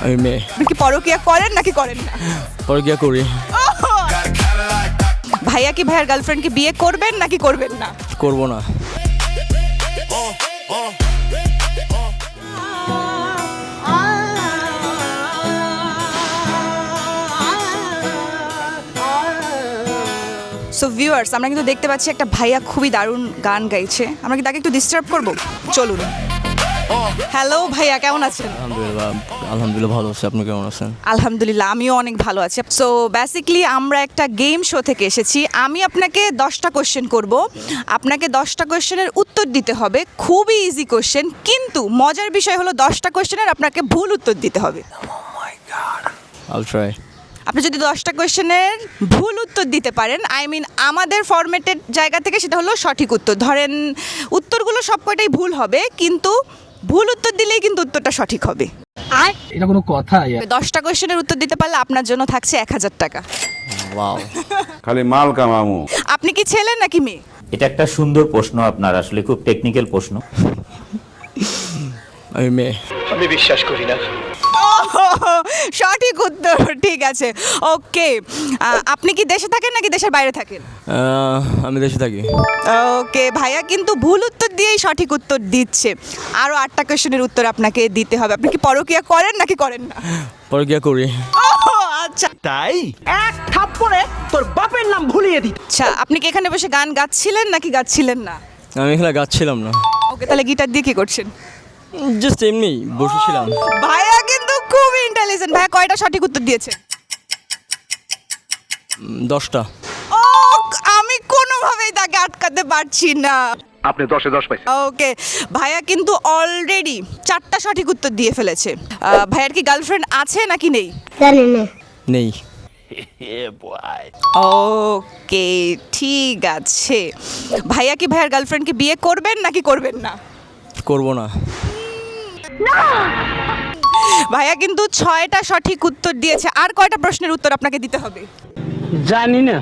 আমি মেয়ে। আপনি কি পরকিয়া করেন নাকি করেন না? পরকিয়া করি। ভাইয়া কি ভাইয়ার গার্লফ্রেন্ডকে বিয়ে করবেন নাকি করবেন না? করব না। সো ভিউয়ার্স, আমরা কিন্তু দেখতে পাচ্ছি একটা ভাইয়া খুবই দারুণ গান গাইছে। আমরা কি তাকে একটু ডিস্টার্ব করব? চলুন। হ্যালো ভাইয়া, কেমন আছেন? আলহামদুলিল্লাহ ভালো আছি। আপনি কেমন আছেন? আলহামদুলিল্লাহ, আমিও অনেক ভালো আছি। সো বেসিক্যালি আমরা একটা গেম শো থেকে এসেছি। আমি আপনাকে 10টা কোশ্চেন করব, আপনাকে 10টা কোশ্চেনের উত্তর দিতে হবে। খুবই ইজি কোশ্চেন, কিন্তু মজার বিষয় হলো 10টা কোশ্চেনের আপনাকে ভুল উত্তর দিতে হবে। I'll try. আপনি যদি 10টা কোশ্চেনের ভুল উত্তর দিতে পারেন, আমাদের ফরম্যাটের জায়গা থেকে সেটা হলো সঠিক উত্তর। ধরেন উত্তরগুলো সব কয়টাই ভুল হবে, কিন্তু ভুল উত্তর দিলেই কিন্তু উত্তরটা সঠিক হবে। এটা কোনো কথা? 10টা কোশ্চেনের উত্তর দিতে পারলে আপনার জন্য থাকছে 1000 টাকা। Wow. খালি মাল কামামু। আপনি কি ছেলে নাকি মেয়ে? এটা একটা সুন্দর প্রশ্ন, আপনার আসলে খুব টেকনিক্যাল প্রশ্ন। আমি মেয়ে। সঠিক উত্তর, ঠিক আছে। ওকে, আপনি কি দেশে থাকেন নাকি দেশের বাইরে থাকেন? আমি দেশে থাকি। ওকে, ভাইয়া কিন্তু ভুল উত্তর দিয়েই সঠিক উত্তর দিচ্ছে। আরও 8টা কোশ্চেনের উত্তর আপনাকে দিতে হবে। আপনি কি পরকিয়া করেন নাকি করেন না? পরকিয়া করি। আচ্ছা তাই এক থাপ্পড়ে তোর বাপের নাম ভুলিয়ে দি। আচ্ছা, আপনি কি এখানে বসে গান গাচ্ছিলেন নাকি গাচ্ছিলেন না? আমি এখানে গাচ্ছিলাম না, ওকে, তাহলে গিটার দিয়ে কি করছেন? জাস্ট এমনি বসেছিলাম। ভাইয়া কিন্তু খুব ইন্টেলিজেন্ট। ভাইয়া কয়টা সঠিক উত্তর দিয়েছে? 10টা। ও, আমি কোনোভাবেই তাকে আটকাতে পারছি না। আপনি 10-এ 10 পাইছেন। ওকে, ভাইয়া কিন্তু অলরেডি 4টা সঠিক উত্তর দিয়ে ফেলেছে। ভাইয়ার কি গার্লফ্রেন্ড আছে নাকি নেই? নেই। ওকে, ঠিক আছে। ভাইয়া কি ভাইয়ার গার্লফ্রেন্ডকে বিয়ে করবেন নাকি করবেন না? করব না। ভাইয়া কিন্তু 6টা সঠিক উত্তর দিয়েছে। আর কয়টা প্রশ্নের উত্তর আপনাকে দিতে হবে? জানি না।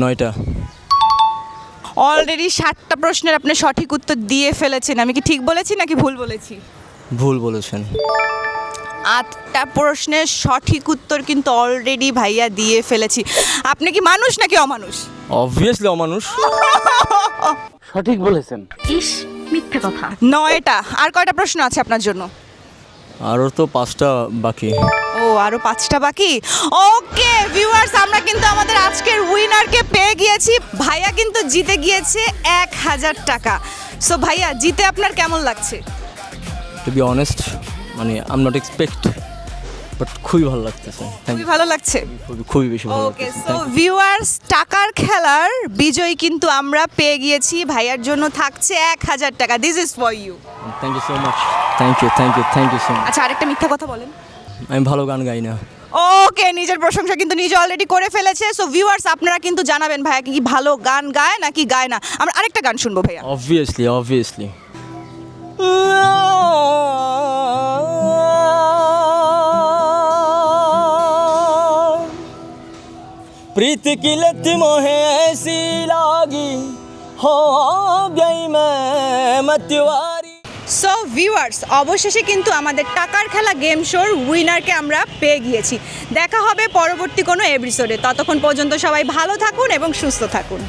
9টা। অলরেডি 7টা প্রশ্নের আপনি সঠিক উত্তর দিয়ে ফেলেছেন। আমি কি ঠিক বলেছি নাকি ভুল বলেছি? ভুল বলেছেন। 8টা প্রশ্নের সঠিক উত্তর কিন্তু অলরেডি ভাইয়া দিয়ে ফেলেছি। আপনি কি মানুষ নাকি অমানুষ? অবভিয়াসলি অমানুষ। সঠিক বলেছেন। 9টা। আর কয়টা প্রশ্ন আছে আপনার জন্য? আরও তো 5টা বাকি। ও, আরো 5টা বাকি। ওকে ভিউয়ার্স, আমরা কিন্তু আমাদের আজকের উইনারকে পেয়ে গিয়েছি। ভাইয়া কিন্তু জিতে গিয়েছে 1000 টাকা। সো ভাইয়া, জিতে আপনার কেমন লাগছে? টু বি অনেস্ট, মানে I am not expect, but খুবই ভালো লাগতেছে। খুবই ভালো লাগছে। খুবই বেশি ভালো ওকে, লাগতেছে। সো ভিউয়ার্স, টাকার খেলার বিজয়ী কিন্তু আমরা পেয়ে গিয়েছি। ভাইয়ার জন্য থাকছে 1000 টাকা। This is for you. Thank you so much. Thank you so much. আচ্ছা, আরেকটা মিথ্যা কথা বলেন। আমি ভালো গান গাই না। ওকে, নিজের প্রশংসা কিন্তু নিজে অলরেডি করে ফেলেছে। সো ভিউয়ার্স, আপনারা কিন্তু জানাবেন ভাইয়া কি ভালো গান গায় নাকি গায় না। আমরা আরেকটা গান শুনবো ভাইয়া। অবভিয়াসলি। प्रीत की लत मोहे ऐसी लागी हो गई मैं मतवारी। সো ভিউয়ার্স, অবশেষে কিন্তু আমাদের টাকার খেলা গেম শোর উইনারকে আমরা পেয়ে গিয়েছি। দেখা হবে পরবর্তী কোনো এপিসোডে। ততক্ষণ পর্যন্ত সবাই ভালো থাকুন এবং সুস্থ থাকুন।